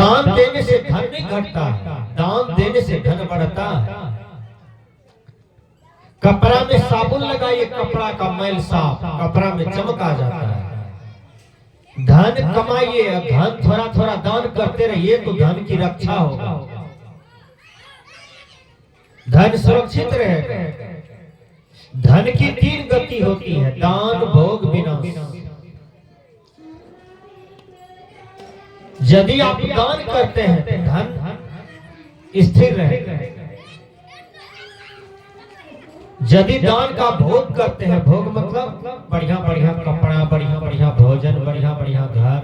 दान देने से धन नहीं घटता है, दान देने से धन बढ़ता है। कपड़ा में साबुन लगाइए, कपड़ा का मैल साफ, कपड़ा में चमक आ जाता है। धन कमाइए, धन थोड़ा थोड़ा दान करते रहिए तो धन की रक्षा होगा, धन सुरक्षित रहेगा। धन की 3 गति होती है, दान, भोग, विनाश। यदि आप दान करते हैं तो धन स्थिर रहेगा। यदि दान का भोग करते हैं, भोग मतलब बढ़िया बढ़िया कपड़ा, बढ़िया बढ़िया भोजन, बढ़िया बढ़िया घर,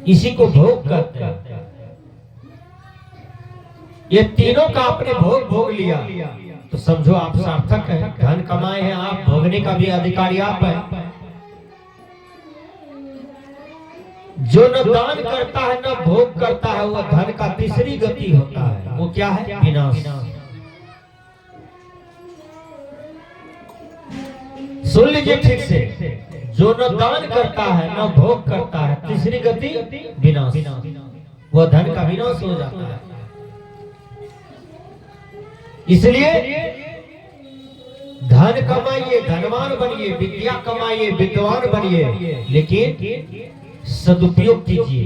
इसी को भोग करते हैं। ये तीनों का आपने भोग लिया तो समझो आप सार्थक हैं, धन कमाए हैं आप, भोगने का भी अधिकारी आप हैं। जो न दान करता है न भोग करता है, वह धन का तीसरी गति होता है। वो क्या है? विनाश। सुन लीजिए ठीक से, जो न दान करता है न भोग करता है, तीसरी गति विनाश, वह धन का विनाश हो जाता है। इसलिए धन कमाइए, धनवान बनिए, विद्या कमाइए, विद्वान बनिए, लेकिन सदुपयोग कीजिए।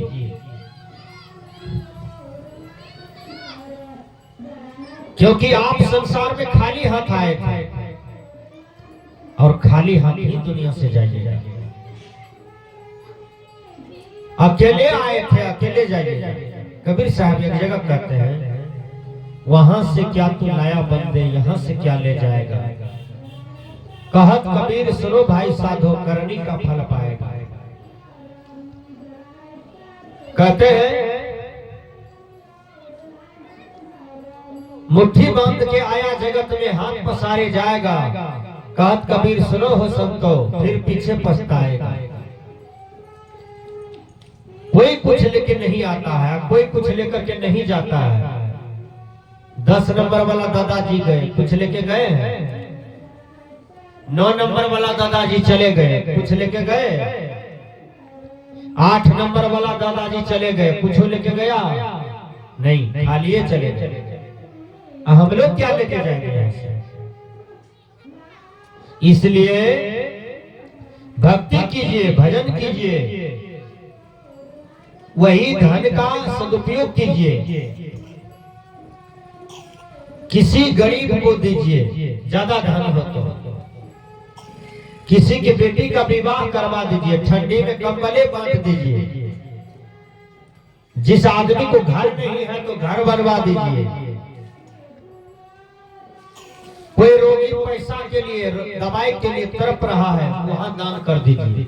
क्योंकि आप संसार में खाली हाथ आए थे और खाली हाथ ही दुनिया से जाइए। अकेले आए थे, अकेले जाइए। कबीर साहब एक जगह कहते हैं, वहां से क्या तू लाया बंदे, यहाँ से क्या ले जाएगा। कहत कबीर सुनो भाई साधो, करनी का फल पाएगा। कहते हैं मुट्ठी बांध के आया जगत में, हाथ पसारे जाएगा। कहत कबीर सुनो हो संतो, फिर पीछे पछताएगा। कोई कुछ लेके नहीं आता है, कोई कुछ लेकर के नहीं जाता है। 10 नंबर वाला दादाजी गए, कुछ लेके गए हैं। 9 नंबर वाला दादाजी चले गए, कुछ लेके गए। 8 नंबर वाला दादाजी चले गए, कुछ लेके गया नहीं, खाली चले गए। हम लोग क्या लेके जाएंगे? इसलिए भक्ति कीजिए, भजन कीजिए, वही धन का सदुपयोग कीजिए। किसी गरीब को दीजिए, ज्यादा धन हो तो। किसी की बेटी का विवाह करवा दीजिए, ठंडी में कंबले बांट दीजिए। जिस आदमी को घर नहीं है तो घर बनवा दीजिए। कोई रोगी पैसा के लिए, दवाई के लिए तड़प रहा है, वहां दान कर दीजिए।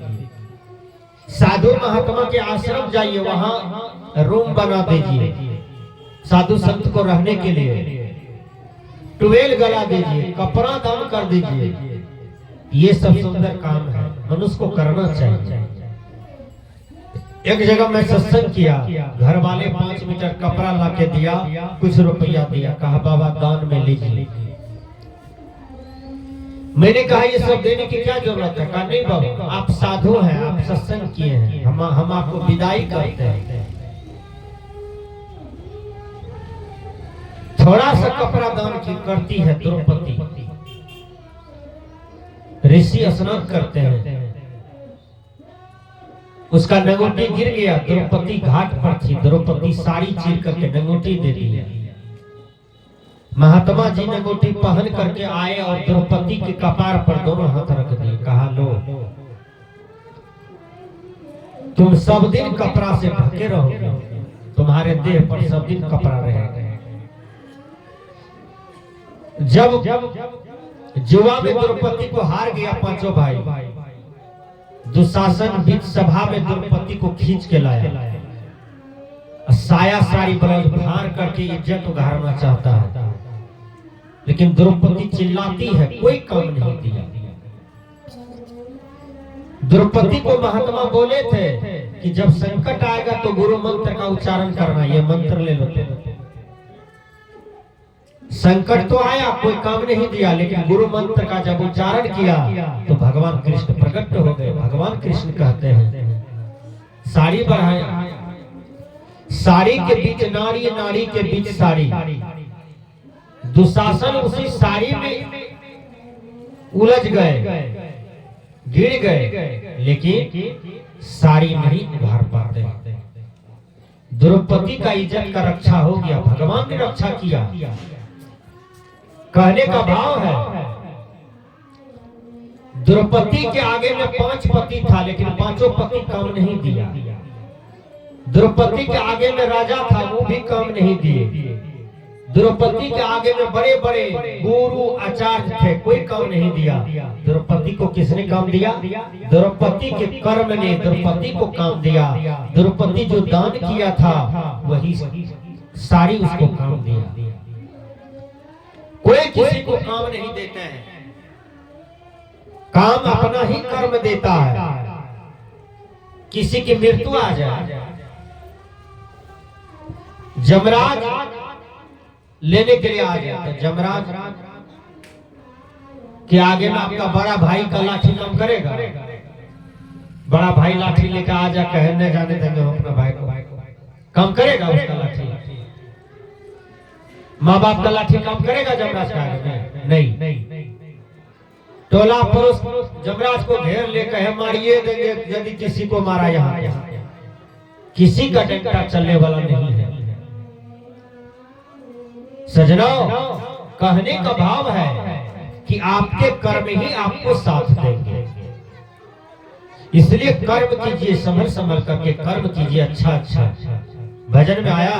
साधु महात्मा के आश्रम जाइए, वहां रूम बना दीजिए साधु संत को रहने के लिए। टुवेल गला दीजिए, कपड़ा दान कर दीजिए। ये सब सुंदर काम है, मनुष्य को करना चाहिए। एक जगह मैं सत्संग किया, घर वाले 5 मीटर कपड़ा ला के दिया, कुछ रुपया दिया, कहा बाबा दान में लीजिए। मैंने कहा ये सब देने की क्या जरूरत है? कहा नहीं बाबा, आप साधु हैं, आप सत्संग किए हैं, हम आपको विदाई करते हैं। थोड़ा सा कपड़ा दान की करती है द्रौपदी। ऋषि स्नान करते हैं, उसका नंगोटी गिर गया, द्रौपदी घाट पर थी, द्रौपदी साड़ी चीर करके नंगोटी दे दी। महात्मा जी नंगोटी पहन करके आए और द्रौपदी के कपार पर दोनों हाथ रख दिए, कहा लो तुम सब दिन कपड़ा से ढके रहोगे, तुम्हारे देह पर सब दिन कपड़ा रहेगा। जब जुआ में द्रौपदी को हार गया पांचों भाई, दुशासन बीच सभा में द्रौपदी को खींच के लाया, साया साड़ी ब्रज भार करके इज्जत उगारना चाहता है, लेकिन द्रौपदी चिल्लाती है, कोई काम नहीं दिया। द्रौपदी को महात्मा बोले थे कि जब संकट आएगा तो गुरु मंत्र का उच्चारण करना, ये मंत्र ले लो। संकट तो आया, कोई काम नहीं दिया, लेकिन गुरु मंत्र का जब उच्चारण किया तो भगवान कृष्ण प्रकट हो गए। भगवान कृष्ण कहते हैं साड़ी बढ़ाया, साड़ी के बीच नारी, नारी के बीच साड़ी। दुशासन उसी साड़ी में उलझ गए, गिर गए, लेकिन साड़ी नहीं उभार पाते। द्रौपदी का इज्जत का रक्षा हो गया, भगवान ने रक्षा किया। कहने का भाव है, द्रौपदी के आगे में 5 पति था, लेकिन 5 पति काम नहीं दिया। द्रौपदी के आगे में राजा था, वो भी काम नहीं दिए। द्रौपदी के आगे में बड़े बड़े गुरु आचार्य थे, कोई काम नहीं दिया। द्रौपदी को किसने काम दिया? द्रौपदी के कर्म ने द्रौपदी को काम दिया। द्रौपदी जो दान किया था वही सारी उसको काम दिया। कोई किसी को काम नहीं देते हैं, काम अपना ही कर्म देता है। किसी की मृत्यु आ जाए, जमराज लेने के लिए आ जाए, तो जमराज के आगे में आपका बड़ा भाई का लाठी काम करेगा? बड़ा भाई लाठी लेकर आ जा, कहने जाने देंगे अपना भाई को, काम करेगा उसका लाठी? माँ बाप का लाठी काम करेगा जमराज का आगे में? नहीं। टोला पुरुष जमराज को घेर लेकर मारिए देंगे यदि किसी को मारा। यहाँ किसी का डंडा चलने वाला नहीं है। सजनों, कहने का भाव है कि आपके कर्म ही आपको साथ देंगे। इसलिए कर्म कीजिए, संभल संभल करके कर्म कीजिए। अच्छा भजन में आया